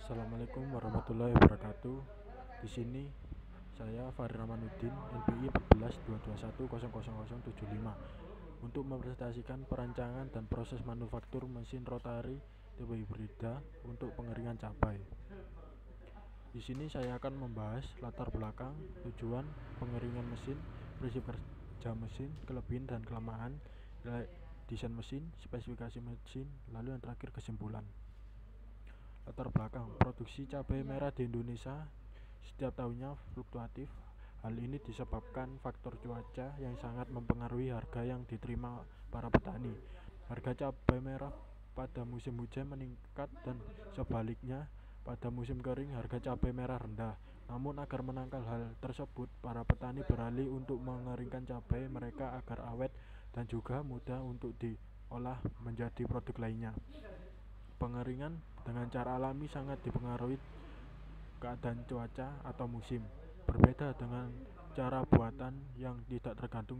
Assalamualaikum warahmatullahi wabarakatuh. Di sini saya Fahri Ramanuddin, NPI 1422100075 untuk mempresentasikan perancangan dan proses manufaktur mesin rotari tipe hibrida untuk pengeringan cabai. Di sini saya akan membahas latar belakang, tujuan pengeringan mesin, prinsip kerja mesin, kelebihan dan kelemahan, nilai desain mesin, spesifikasi mesin, lalu yang terakhir kesimpulan. Latar belakang produksi cabai merah di Indonesia setiap tahunnya fluktuatif. Hal ini disebabkan faktor cuaca yang sangat mempengaruhi harga yang diterima para petani. Harga cabai merah pada musim hujan meningkat dan sebaliknya pada musim kering harga cabai merah rendah. Namun agar menangkal hal tersebut, para petani beralih untuk mengeringkan cabai mereka agar awet dan juga mudah untuk diolah menjadi produk lainnya. Pengeringan dengan cara alami sangat dipengaruhi keadaan cuaca atau musim. Berbeda dengan cara buatan yang tidak tergantung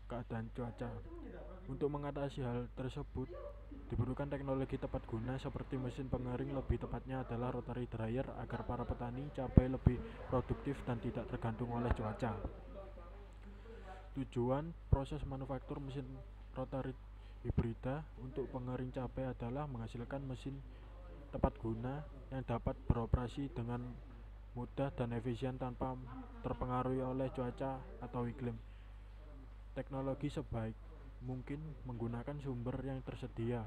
keadaan cuaca. Untuk mengatasi hal tersebut, diperlukan teknologi tepat guna seperti mesin pengering, lebih tepatnya adalah rotary dryer, agar para petani cabai lebih produktif dan tidak tergantung oleh cuaca. Tujuan proses manufaktur mesin rotary hibrida untuk pengering cabai adalah menghasilkan mesin tepat guna yang dapat beroperasi dengan mudah dan efisien tanpa terpengaruhi oleh cuaca atau iklim. Teknologi sebaik mungkin menggunakan sumber yang tersedia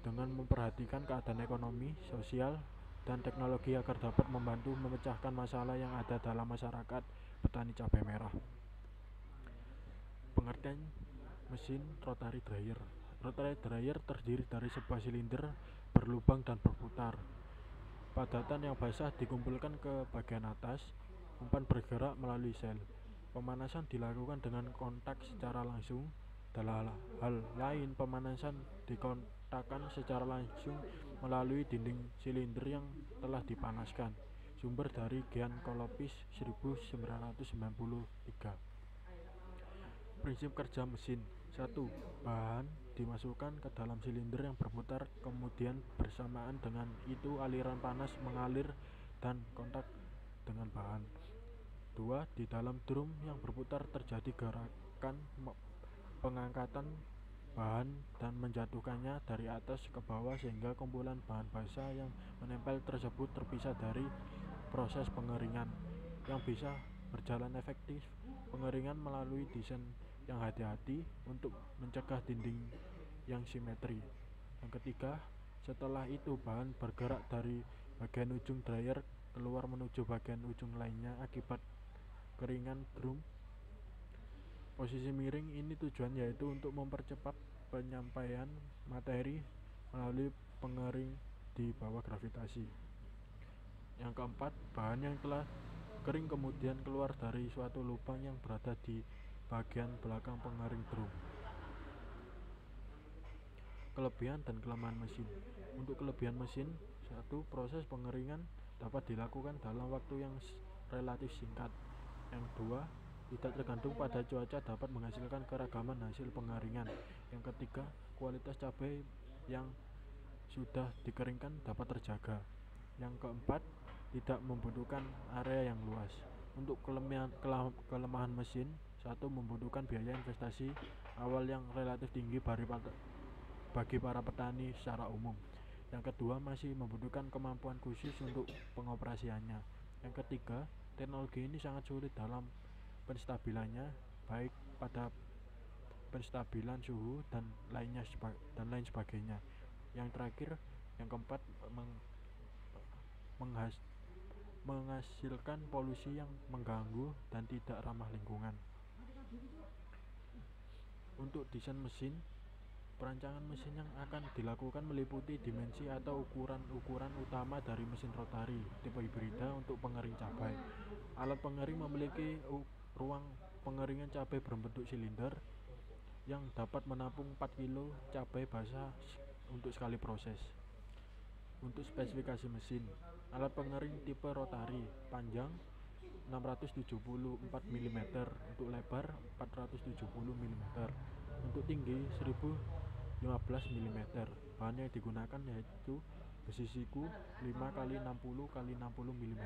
dengan memperhatikan keadaan ekonomi, sosial, dan teknologi agar dapat membantu memecahkan masalah yang ada dalam masyarakat petani cabai merah. Pengertian mesin rotary dryer. Rotary dryer terdiri dari sebuah silinder berlubang dan berputar. Padatan yang basah dikumpulkan ke bagian atas. Umpan bergerak melalui sel. Pemanasan dilakukan dengan kontak secara langsung. Dalam hal lain, pemanasan dikontakkan secara langsung melalui dinding silinder yang telah dipanaskan. Sumber dari Gian Kolopis 1993. Prinsip kerja mesin. 1. Bahan dimasukkan ke dalam silinder yang berputar, kemudian bersamaan dengan itu aliran panas mengalir dan kontak dengan bahan. 2. Di dalam drum yang berputar terjadi gerakan pengangkatan bahan dan menjatuhkannya dari atas ke bawah sehingga kumpulan bahan basah yang menempel tersebut terpisah dari proses pengeringan yang bisa berjalan efektif. Pengeringan melalui desain yang hati-hati untuk mencegah dinding yang simetri. Yang ketiga, setelah itu bahan bergerak dari bagian ujung dryer keluar menuju bagian ujung lainnya akibat keringan drum. Posisi miring ini tujuan yaitu untuk mempercepat penyampaian materi melalui pengering di bawah gravitasi. Yang keempat, bahan yang telah kering kemudian keluar dari suatu lubang yang berada di bagian belakang pengering drum. Kelebihan dan kelemahan mesin. Untuk kelebihan mesin, 1. Proses pengeringan dapat dilakukan dalam waktu yang relatif singkat. Yang 2. Tidak tergantung pada cuaca, dapat menghasilkan keragaman hasil pengeringan. Yang ketiga, kualitas cabai yang sudah dikeringkan dapat terjaga. Yang keempat, tidak membutuhkan area yang luas. Untuk kelemahan mesin, 1. Membutuhkan biaya investasi awal yang relatif tinggi bagi para petani secara umum. Yang kedua, masih membutuhkan kemampuan khusus untuk pengoperasiannya. Yang ketiga, teknologi ini sangat sulit dalam penstabilannya, baik pada penstabilan suhu dan lain sebagainya. Yang terakhir, yang keempat, menghasilkan polusi yang mengganggu dan tidak ramah lingkungan. Untuk desain mesin, perancangan mesin yang akan dilakukan meliputi dimensi atau ukuran utama dari mesin rotari tipe hibrida untuk pengering cabai. Alat pengering memiliki ruang pengeringan cabai berbentuk silinder yang dapat menampung 4 kg cabai basah untuk sekali proses. Untuk spesifikasi mesin, alat pengering tipe rotari panjang 674 mm, untuk lebar 470 mm, untuk tinggi 1015 mm. Bahan yang digunakan yaitu besi siku 5x60x60 mm.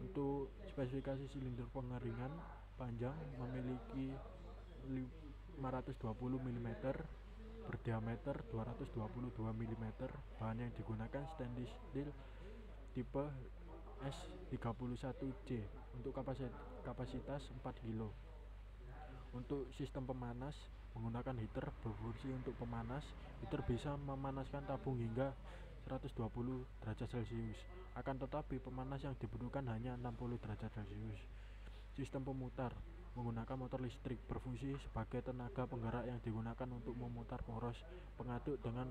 Untuk spesifikasi silinder pengeringan panjang memiliki 520 mm, berdiameter 222 mm. Bahan yang digunakan stainless steel tipe S31J untuk kapasitas 4 kg. Untuk sistem pemanas menggunakan heater berfungsi untuk pemanas. Heater bisa memanaskan tabung hingga 120 derajat Celcius. Akan tetapi pemanas yang dibutuhkan hanya 60 derajat Celcius. Sistem pemutar menggunakan motor listrik berfungsi sebagai tenaga penggerak yang digunakan untuk memutar poros pengaduk dengan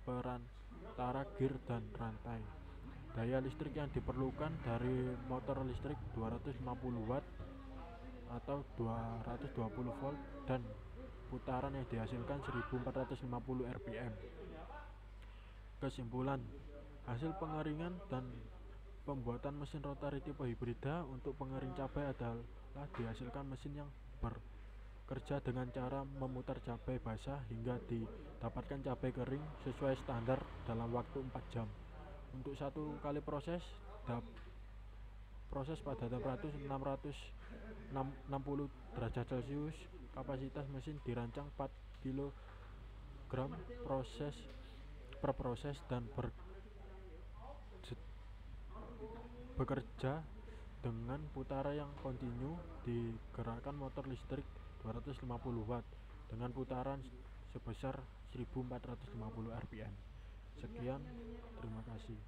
perantara gear dan rantai. Daya listrik yang diperlukan dari motor listrik 250 watt atau 220 volt dan putaran yang dihasilkan 1450 rpm. Kesimpulan, hasil pengeringan dan pembuatan mesin rotari tipe hibrida untuk pengering cabai adalah dihasilkan mesin yang bekerja dengan cara memutar cabai basah hingga didapatkan cabai kering sesuai standar dalam waktu 4 jam. Untuk satu kali proses pada temperatur 660 derajat Celcius. Kapasitas mesin dirancang 4 kg per proses dan bekerja dengan putaran yang kontinu. Digerakkan motor listrik 250 watt dengan putaran sebesar 1450 rpm. Sekian, terima kasih.